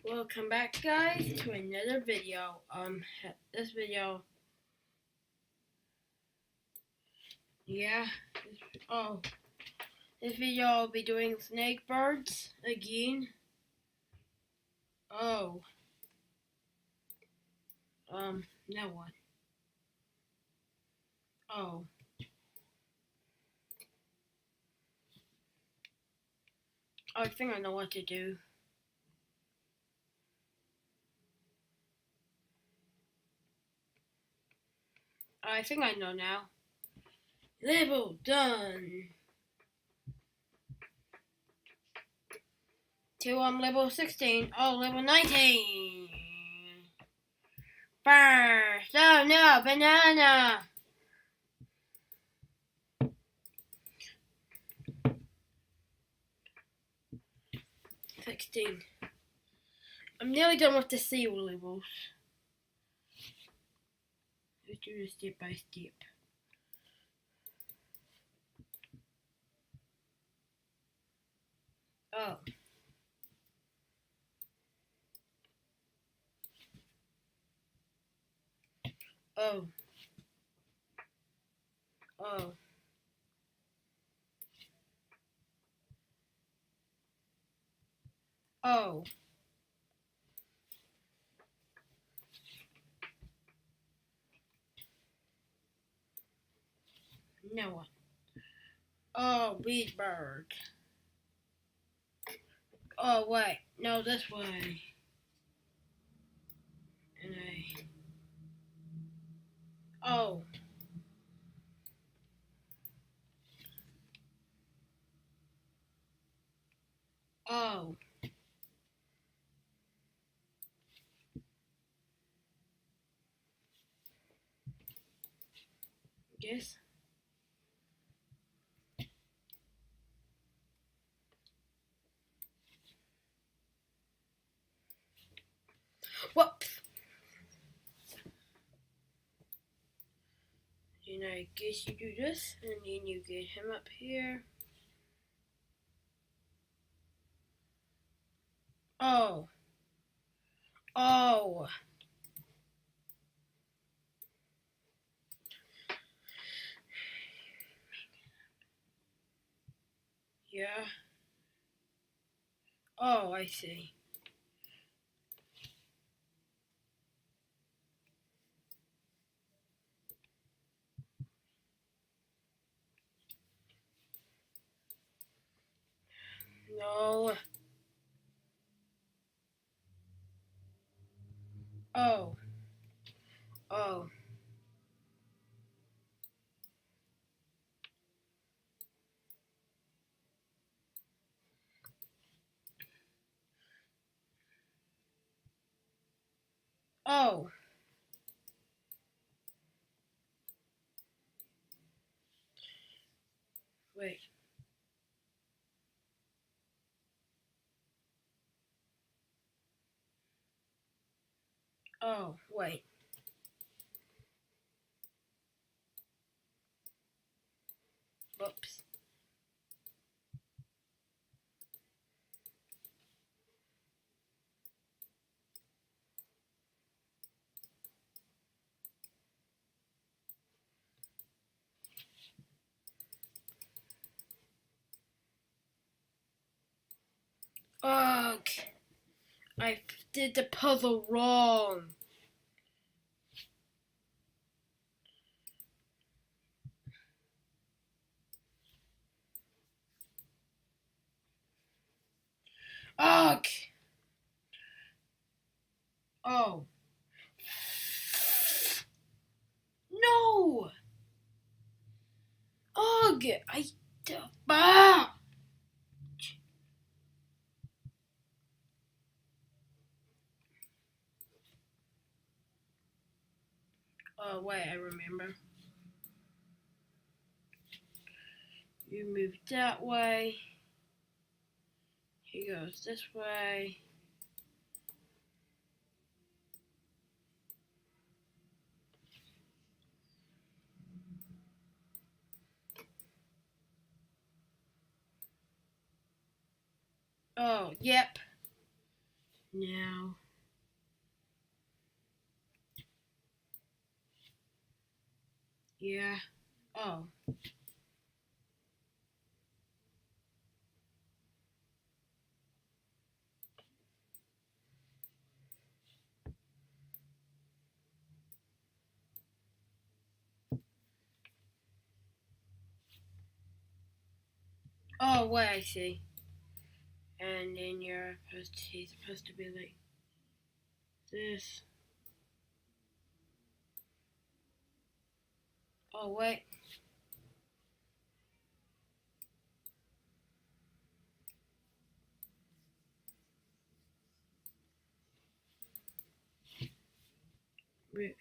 Welcome back, guys, to another video. This video, yeah. Oh, this video I'll be doing snakebirds again. Oh, now what? Oh, I think I know what to do. I think I know now. Level done. To level 16. Oh, level 19. First. Oh no, banana. 16. I'm nearly done with the seal levels. Let's do this step by step. Oh. Oh. Oh. Oh. Now what? Oh, weed bird. Oh, wait. No, this way. And oh. Oh. Guess. Whoops. And I guess you do this, and then you get him up here. Oh. Oh. Yeah. Oh, I see. No. Oh. Oh. Oh. Wait. Oh, wait. Whoops. Ugh. I did the puzzle wrong. Ugh. Oh. No. Ugh. Ah. Oh, wait, I remember. You move that way. He goes this way. Oh, yep. Now, yeah. Oh. Oh, wait, I see. And then he's supposed to be like this. Oh, wait. Wait.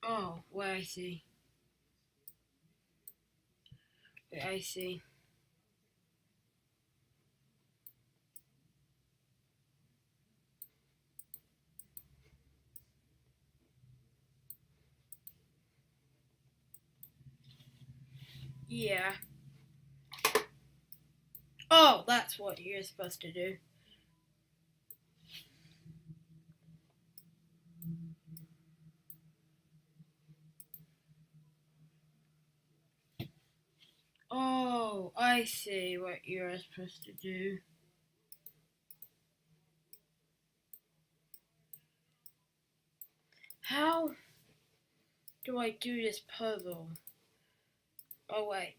Oh, wait, I see. Wait, I see. Yeah. Oh, that's what you're supposed to do. Oh, I see what you're supposed to do. How do I do this puzzle? Oh, wait.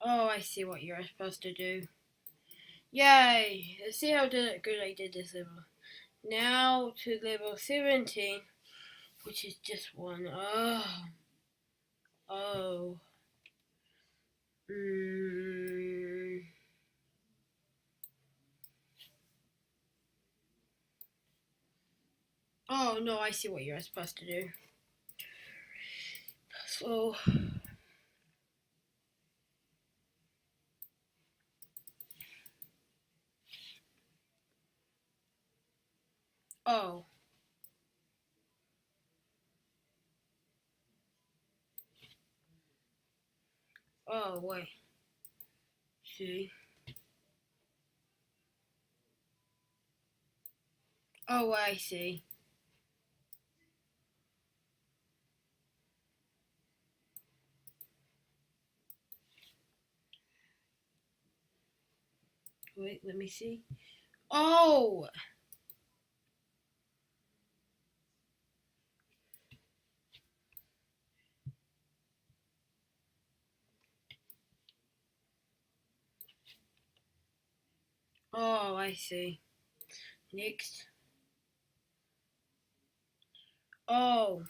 Oh, I see what you're supposed to do. Yay! Let's see how good I did this level. Now to level 17, which is just one. Oh. Oh. Mm. Oh, no, I see what you're supposed to do. So. Oh. Oh, wait. See? Oh, I see. Wait, let me see. Oh! Oh, I see. Next. Oh.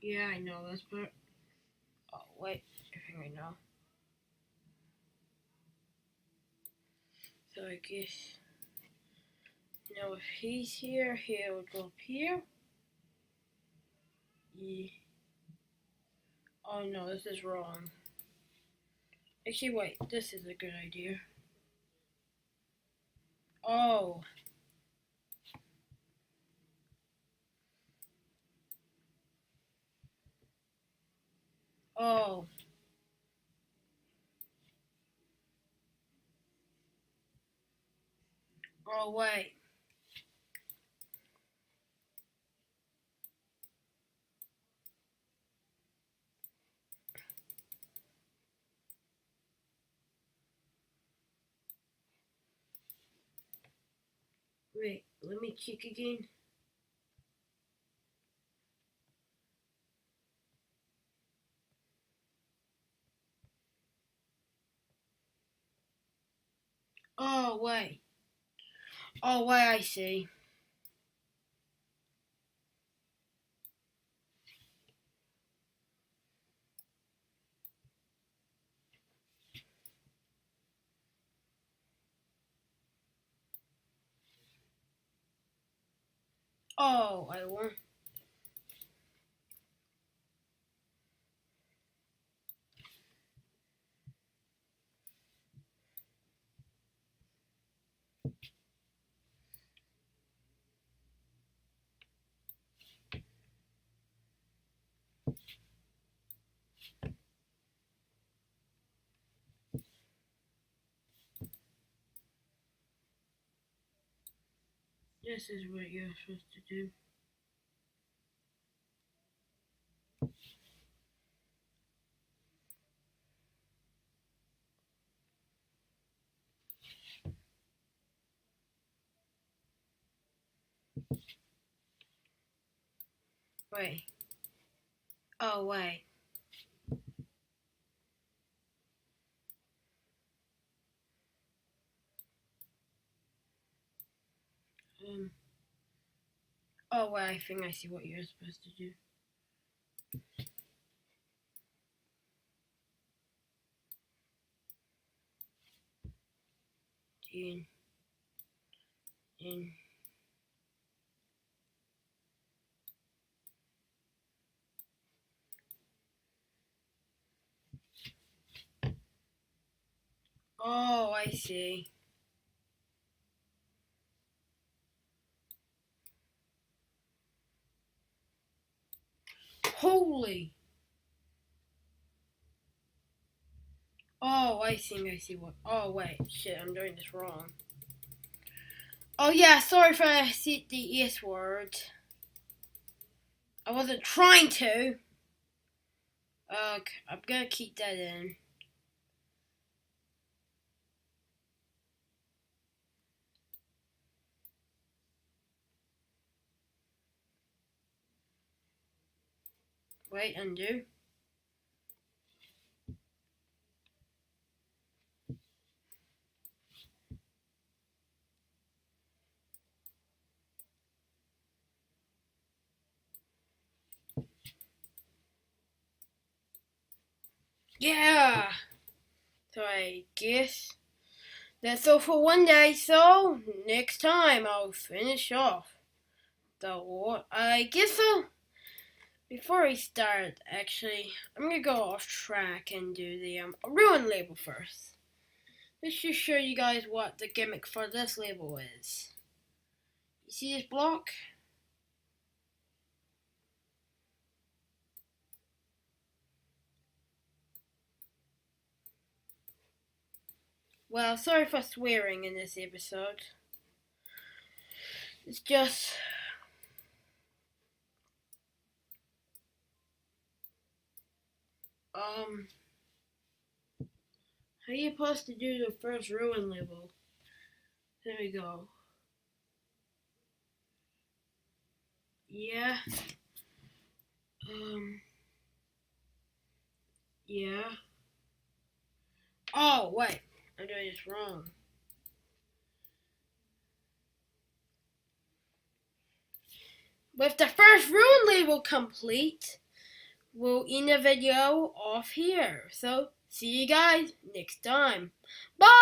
Yeah, I know this part. Oh, wait. I think I know. So I guess. Now if he's here, he would go up here. Yeah. Oh no, this is wrong. Actually, wait. This is a good idea. Oh. Oh. Oh, wait. Wait, let me check again. Oh, wait. Oh, wait, I see. Oh, I won. This is what you're supposed to do. Wait. Oh, wait. Oh, wait, I think I see what you're supposed to do. In. Oh, I see. Holy. Oh, I see what. Oh, wait. Shit, I'm doing this wrong. Oh, yeah, sorry if I said the S word. I wasn't trying to. Okay, I'm gonna keep that in. Wait, undo. Yeah! So I guess that's all for one day, so next time I'll finish off the war. I guess so. Before we start, actually, I'm gonna go off track and do the ruin label first. Let's just show you guys what the gimmick for this label is. You see this block? Well, sorry for swearing in this episode. It's just how you supposed to do the first ruin level? There we go. Yeah. Yeah. Oh, wait. I'm doing this wrong. With the first ruin level complete, we'll end the video off here. So, see you guys next time. Bye!